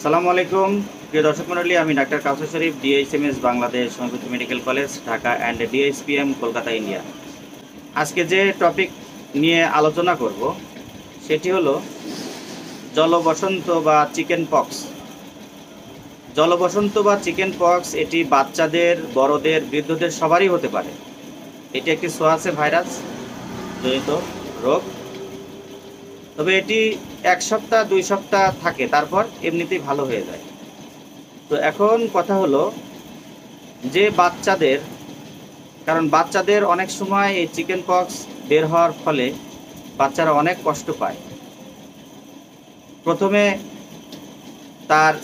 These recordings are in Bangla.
সালামু আলাইকুম প্রিয় দর্শক মণ্ডলী, আমি ডাক্তার কাউসার শরীফ, ডিএইচএমএস বাংলাদেশ, সংযুক্ত medical college Dhaka and DHPM Kolkata India. আজকে যে টপিক নিয়ে আলোচনা করব সেটি হলো জলবসন্ত বা চিকেন পক্স। জলবসন্ত বা চিকেন পক্স এটি বাচ্চাদের, বড়দের, বৃদ্ধদের সবারই হতে পারে। এটি একটি ছোঁয়াচে ভাইরাস জনিত রোগ। তবে এটি 1 সপ্তাহ 2 সপ্তাহ থাকে, তারপর এমনিতেই ভালো হয়ে যায়। তো এখন কথা হলো যে বাচ্চাদের, কারণ বাচ্চাদের অনেক সময় এই চিকেন পক্স বের হওয়ার ফলে বাচ্চারা অনেক কষ্ট পায়। প্রথমে তার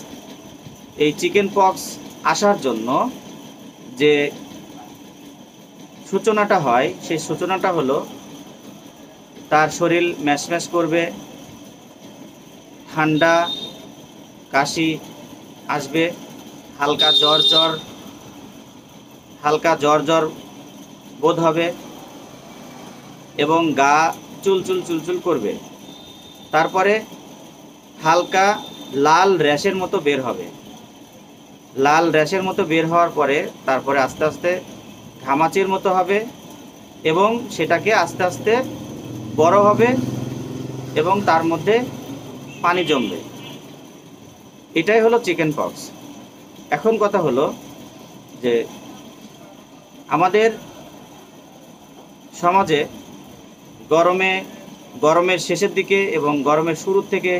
এই চিকেন পক্স আসার জন্য যে সূচনাটা হয়, সেই সূচনাটা হলো তার শরীর ম্যাশম্যাশ করবে, ঠান্ডা কাশি আসবে, হালকা জ্বর বোধ হবে এবং গা চুলচুল করবে। তারপরে হালকা লাল র্যাশের মতো বের হবে। লাল র্যাশের মতো বের হওয়ার পরে তারপরে আস্তে আস্তে ঘামাচির মতো হবে এবং সেটাকে আস্তে আস্তে বড় হবে এবং তার মধ্যে পানি জমবে। এটাই হলো চিকেন পক্স। এখন কথা হলো যে আমাদের সমাজে গরমের শেষের দিকে এবং গরমের শুরুর থেকে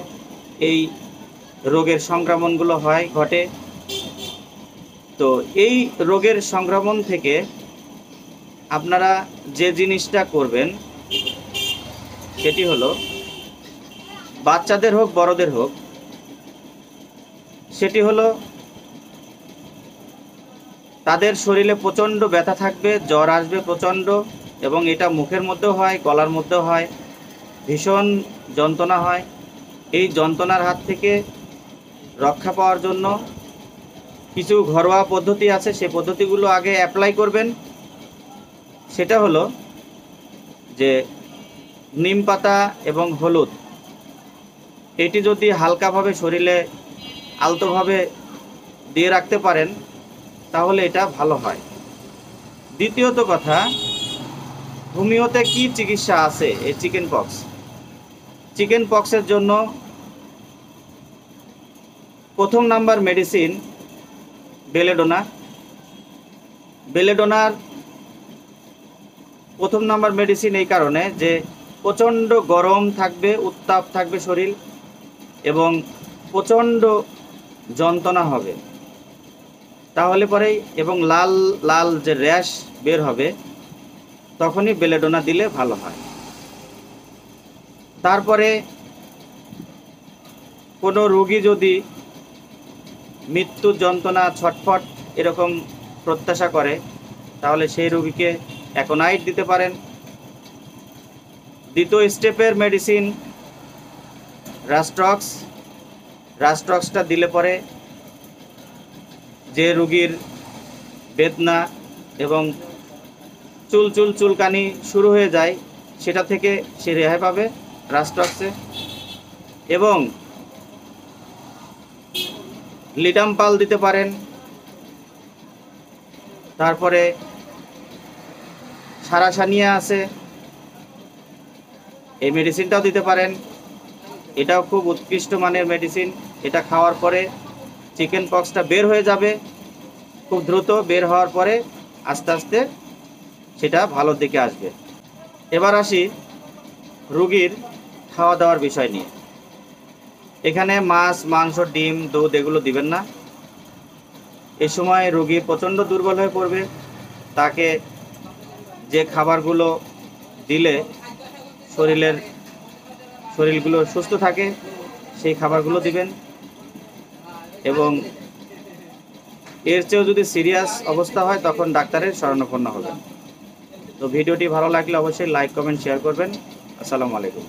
এই রোগের সংক্রমণগুলো ঘটে। তো এই রোগের সংক্রমণ থেকে আপনারা যে জিনিসটা করবেন সেটি হলো, বাচ্চাদের হোক বড়দের হোক, সেটি হলো তাদের শরীরে প্রচণ্ড ব্যথা থাকবে, জ্বর আসবে প্রচণ্ড, এবং এটা মুখের মধ্যেও হয়, গলার মধ্যেও হয়, ভীষণ যন্ত্রণা হয়। এই যন্ত্রণার হাত থেকে রক্ষা পাওয়ার জন্য কিছু ঘরোয়া পদ্ধতি আছে, সেই পদ্ধতিগুলো আগে অ্যাপ্লাই করবেন। সেটা হলো যে নিম পাতা এবং হলুদ, এটি যদি হালকাভাবে শরীরে আলতোভাবে দিয়ে রাখতে পারেন তাহলে এটা ভালো হয়। দ্বিতীয়ত কথা, হোমিওতে কি চিকিৎসা আছে এই চিকেন পক্সের জন্য? প্রথম নাম্বার মেডিসিন বেলেডোনার প্রথম নাম্বার মেডিসিন এই কারণে যে প্রচণ্ড গরম থাকবে, উত্তাপ থাকবে শরীর, এবং প্রচণ্ড যন্ত্রণা হবে তাহলে পরেই, এবং লাল লাল যে র্যাশ বের হবে, তখনই বেলেডোনা দিলে ভালো হয়। তারপরে কোনো রোগী যদি মৃত্যুর যন্ত্রণা, ছটফট এরকম প্রত্যাশা করে, তাহলে সেই রোগীকে অ্যাকোনাইট দিতে পারেন। দ্বিতীয় স্টেপের মেডিসিন রাস্ট্রক্সটা দিলে পরে যে রোগীর বেদনা এবং চুলকানি শুরু হয়ে যায়, সেটা থেকে সে রেহাই পাবে রাস্ট্রক্সে। এবং লিডাম্পাল দিতে পারেন। তারপরে সারাসানিয়া আছে, এই মেডিসিনটাও দিতে পারেন। এটাও খুব উৎকৃষ্ট মানের মেডিসিন। এটা খাওয়ার পরে চিকেন পক্সটা বের হয়ে যাবে খুব দ্রুত। বের হওয়ার পরে আস্তে আস্তে সেটা ভালোর দিকে আসবে। এবার আসি রোগীর খাওয়া দাওয়ার বিষয় নিয়ে। এখানে মাছ, মাংস, ডিম, দুধ এগুলো দিবেন না। এই সময় রোগী প্রচণ্ড দুর্বল হয়ে পড়বে। তাকে যে খাবারগুলো দিলে শরীরগুলো সুস্থ থাকে, সেই খাবারগুলো দিবেন। এবং এর চেয়েও যদি সিরিয়াস অবস্থা হয়, তখন ডাক্তারের শরণাপন্ন হবেন। তো ভিডিওটি ভালো লাগলে অবশ্যই লাইক, কমেন্ট, শেয়ার করবেন। আসসালামু আলাইকুম।